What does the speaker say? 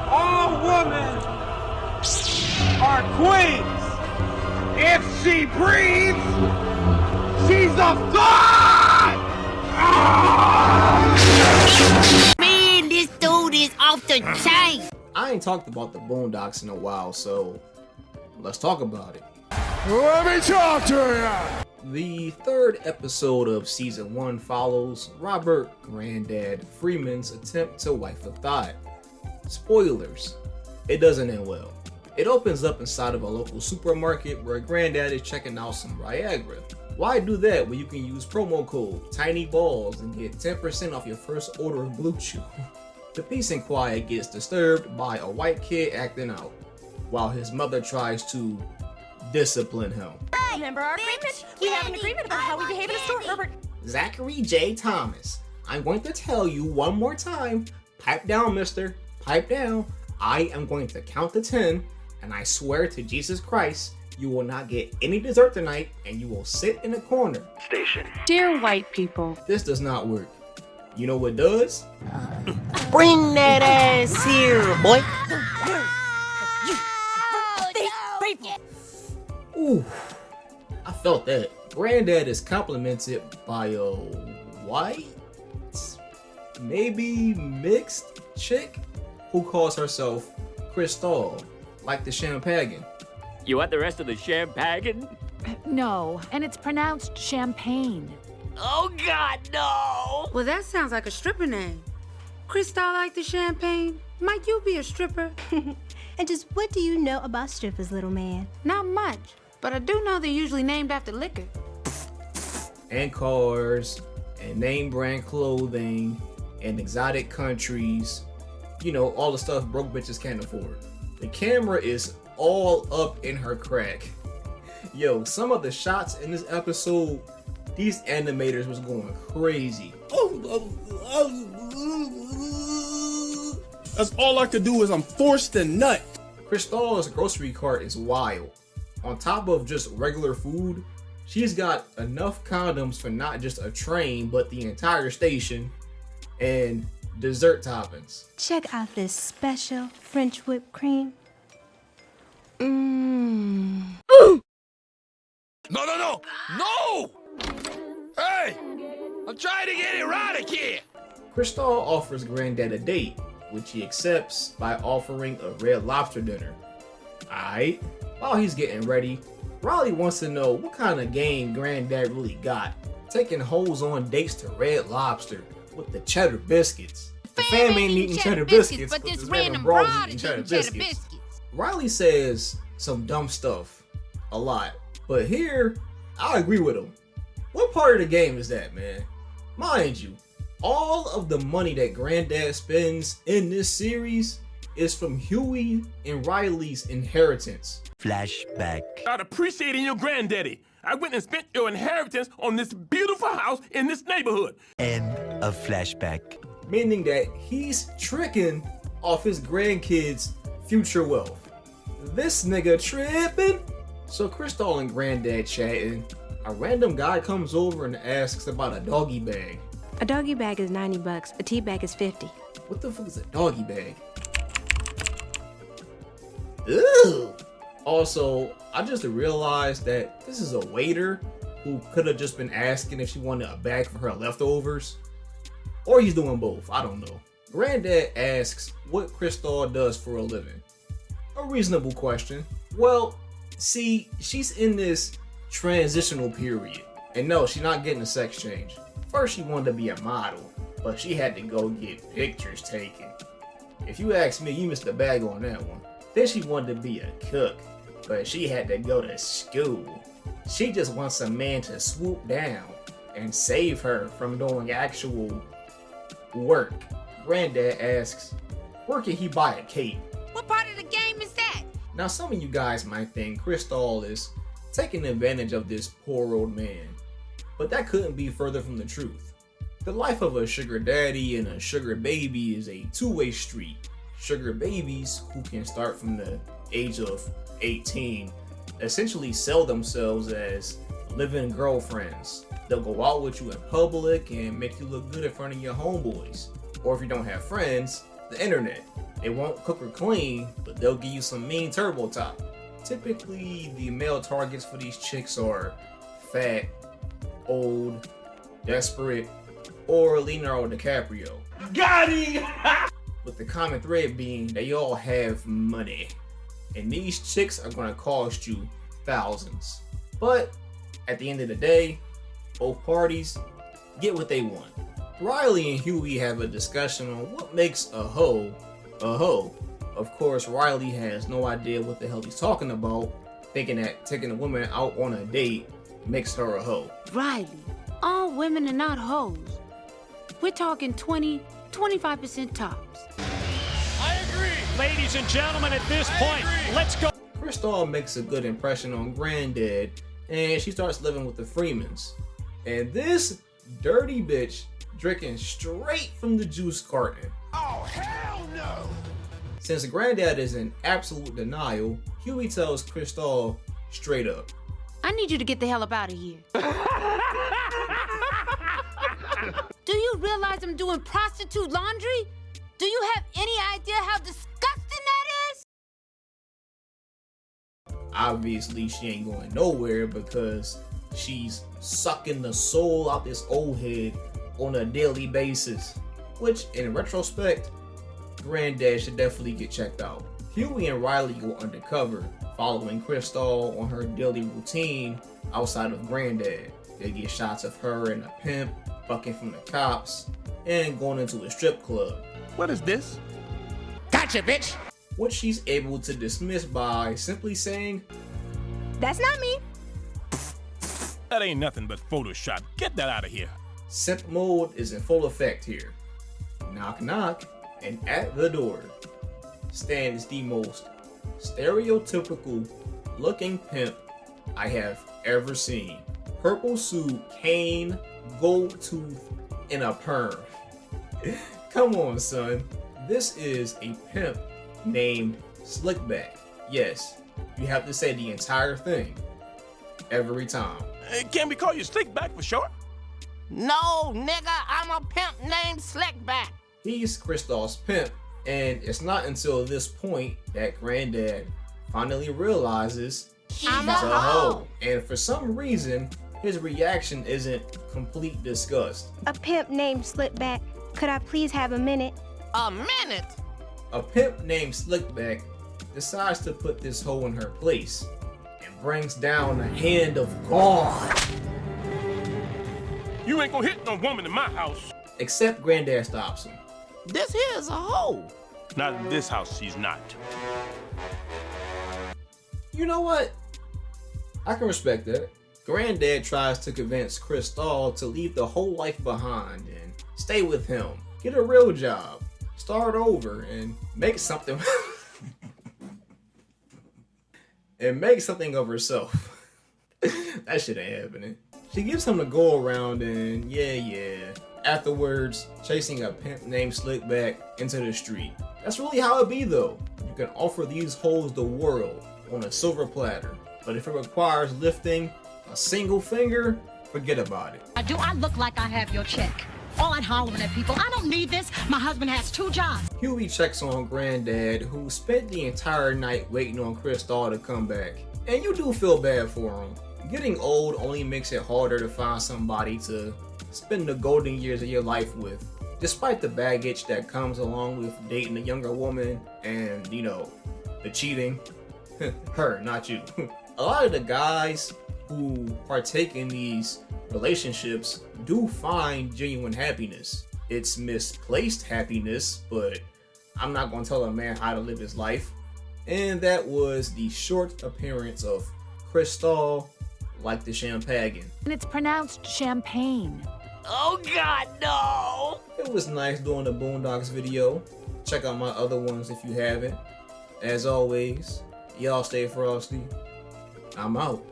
All women are queens. If she breathes, she's a god! Man, this dude is off the chain. I ain't talked about the Boondocks in a while, so let's talk about it. Let me talk to you! The third episode of season 1 follows Robert Granddad Freeman's attempt to wife a thought. Spoilers, it doesn't end well. It opens up inside of a local supermarket where Granddad is checking out some Viagra. Why do that when you can use promo code TINYBALLS and get 10% off your first order of Blue Chew? The peace and quiet gets disturbed by a white kid acting out, while his mother tries to discipline him. Remember our agreement? We have an agreement about how we behave in a store, Herbert. Zachary J. Thomas, I'm going to tell you one more time. Pipe down, mister. Pipe down. I am going to count to 10, and I swear to Jesus Christ, you will not get any dessert tonight, and you will sit in a corner. Station. Dear white people. This does not work. You know what does? Bring that ass here, boy. Ooh, I felt that. Granddad is complimented by a white, maybe mixed chick who calls herself Crystal, like the champagne. You want the rest of the champagne? No, and it's pronounced champagne. Oh God, no! Well, that sounds like a stripper name. Crystal like the champagne. Might you be a stripper? And just what do you know about strippers, little man? Not much, but I do know they're usually named after liquor. And cars, and name brand clothing, and exotic countries. You know, all the stuff broke bitches can't afford. The camera is all up in her crack. Yo, some of the shots in this episode, these animators was going crazy. That's all I could do is I'm forced to nut. Crystal's grocery cart is wild. On top of just regular food, she's got enough condoms for not just a train, but the entire station, and dessert toppings. Check out this special French whipped cream. No! Hey! I'm trying to get erotic here! Crystal offers Granddad a date, which he accepts by offering a Red Lobster dinner. Alright, while he's getting ready, Riley wants to know what kind of game Granddad really got, taking hoes on dates to Red Lobster with the cheddar biscuits. The fam ain't eating cheddar biscuits, but this random broad is eating cheddar biscuits. Riley says some dumb stuff a lot, but here, I agree with him. What part of the game is that, man? Mind you, all of the money that Granddad spends in this series is from Huey and Riley's inheritance. Flashback. Not appreciating your granddaddy. I went and spent your inheritance on this beautiful house in this neighborhood. End of flashback. Meaning that he's tricking off his grandkids' future wealth. This nigga tripping. So Crystal and Granddad chatting. A random guy comes over and asks about a doggy bag. A doggy bag is $90. A tea bag is $50. What the fuck is a doggy bag? Ew. Also, I just realized that this is a waiter who could have just been asking if she wanted a bag for her leftovers. Or he's doing both, I don't know. Granddad asks what Crystal does for a living. A reasonable question. Well, see, she's in this transitional period. And no, she's not getting a sex change. First, she wanted to be a model, but she had to go get pictures taken. If you ask me, you missed the bag on that one. Then she wanted to be a cook, but she had to go to school. She just wants a man to swoop down and save her from doing actual work. Granddad asks, where can he buy a cape? What part of the game is that? Now, some of you guys might think Crystal is taking advantage of this poor old man, but that couldn't be further from the truth. The life of a sugar daddy and a sugar baby is a two-way street. Sugar babies, who can start from the age of 18, essentially sell themselves as living girlfriends. They'll go out with you in public and make you look good in front of your homeboys. Or if you don't have friends, the internet. They won't cook or clean, but they'll give you some mean turbo top. Typically, the male targets for these chicks are fat, old, desperate, or Leonardo DiCaprio. Got him! With the common thread being they all have money. And these chicks are gonna cost you thousands. But at the end of the day, both parties get what they want. Riley and Huey have a discussion on what makes a hoe a hoe. Of course, Riley has no idea what the hell he's talking about, thinking that taking a woman out on a date makes her a hoe. Riley, all women are not hoes. We're talking 20-25% tops. Ladies and gentlemen, at this point, let's go. Crystal makes a good impression on Granddad, and she starts living with the Freemans. And this dirty bitch drinking straight from the juice carton. Oh, hell no! Since Granddad is in absolute denial, Huey tells Crystal straight up, I need you to get the hell up out of here. Do you realize I'm doing prostitute laundry? Do you have any idea how disgusting that is? Obviously, she ain't going nowhere because she's sucking the soul out this old head on a daily basis. Which, in retrospect, Granddad should definitely get checked out. Huey and Riley go undercover, following Crystal on her daily routine outside of Granddad. They get shots of her and a pimp, bucking from the cops, and going into a strip club. What is this? Gotcha, bitch! Which she's able to dismiss by simply saying, That's not me. That ain't nothing but Photoshop. Get that out of here. simp mode is in full effect here. Knock knock, and at the door stands the most stereotypical looking pimp I have ever seen. Purple suit, cane, gold tooth, and a perm. Come on, son. This is a pimp named Slickback. Yes, you have to say the entire thing every time. Can we call you Slickback for short? No, nigga, I'm a pimp named Slickback. He's Crystal's pimp, and it's not until this point that Granddad finally realizes I'm he's a a hoe. hoe. And for some reason, his reaction isn't complete disgust. A pimp named Slipback. Could I please have a minute? A minute? A pimp named Slickback decides to put this hoe in her place and brings down the hand of God. You ain't gonna hit no woman in my house. Except Granddad stops him. This here is a hoe. Not in this house, she's not. You know what? I can respect that. Granddad tries to convince Crystal to leave the whole life behind and stay with him, get a real job, start over, and make something and make something of herself. That shit ain't happening. She gives him the go around and yeah. Afterwards, chasing a pimp named Slickback into the street. That's really how it be though. You can offer these hoes the world on a silver platter, but if it requires lifting a single finger, forget about it. Do I look like I have your check? All that hollering at people. I don't need this. My husband has 2 jobs. Huey checks on Granddad, who spent the entire night waiting on Crystal to come back. And you do feel bad for him. Getting old only makes it harder to find somebody to spend the golden years of your life with. Despite the baggage that comes along with dating a younger woman and, you know, the cheating. Her, not you. A lot of the guys who partake in these relationships do find genuine happiness. It's misplaced happiness, but I'm not gonna tell a man how to live his life. And that was the short appearance of Crystal like the champagne. And it's pronounced champagne. Oh, God, no! It was nice doing the Boondocks video. Check out my other ones if you haven't. As always, y'all stay frosty. I'm out.